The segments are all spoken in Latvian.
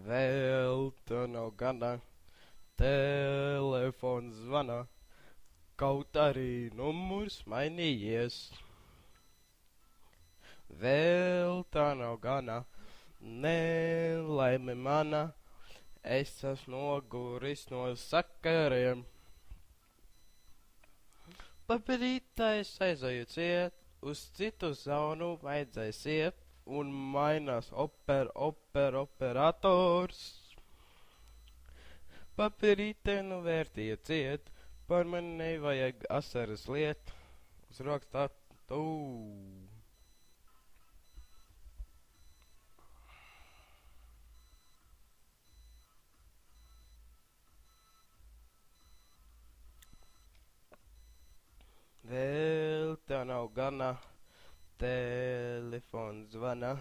Vēl tā nav gana, telefons zvana, kaut arī numurs mainījies. Vēl tā nav gana, nelaime mana, es esmu noguris no sakariem. Papirītā es aizēju ciet, uz citu zonu vajadzēs iet, un mainās operators. Papirītē nu vērtīja ciet, par mani nevajag asaras liet, uz rokas tā tū. Vēl tā nav gana, telefons zvana,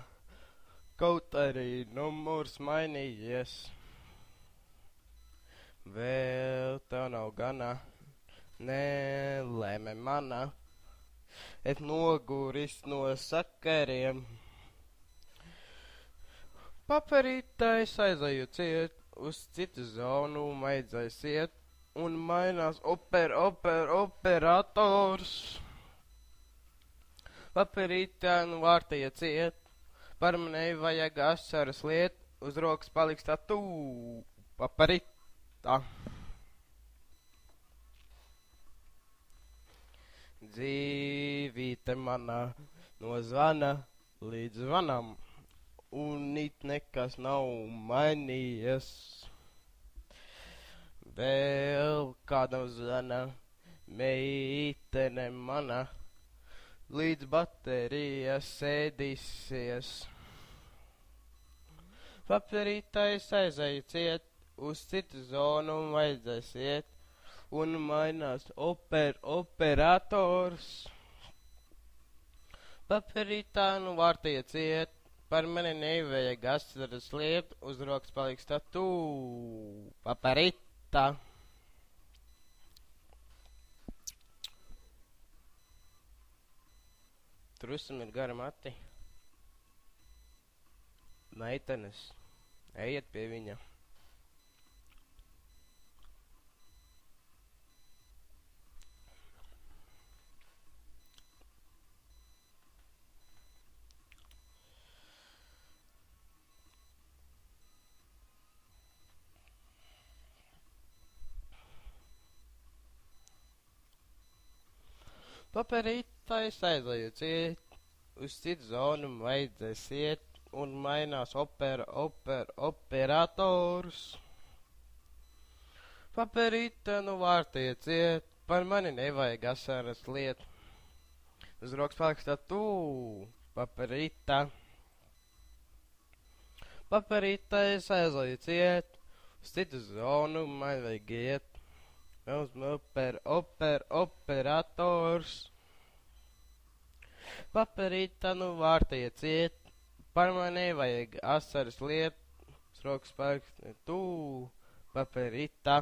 kaut arī numurs mainījies. Vēl tā nav gana, nelaime mana, es noguris no sakariem. Papirītā es aizēju ciet, uz citu zonu vajadzēs iet, un mainās operators. Papirītā nu vārtīja ciet, par mani vajag asaras liet, uz rokas paliks tā tū. Papirītā. Dzīvīte mana no zvana līdz zvanam, un it nekas nav mainījies. Vēl kādam zvana, meitene mana, līdz baterija sēdīsies. Papirītā es aizēju ciet, uz citu zonu vajadzēs iet, un mainās operators. Papirītā nu vārtīja ciet, par mani nevajag asaras liet, uz rokas paliks tā tū. Papirītā. Trusam ir gara mati. Meitenes, ejiet pie viņa. Papirītā es aizēju ciet, uz citu zonu vajadzēs iet, un mainās operators. Papirītā nu vārtīja ciet, par mani nevajag asaras liet, uz rokas paliks tā tū. Papirītā. Papirītā es aizēju ciet, uz citu zonu vajag iet, uz operators. Papirītā nu vārtīja ciet, par mani vajag asaras liet, uz rokas paliks tū. Papirītā.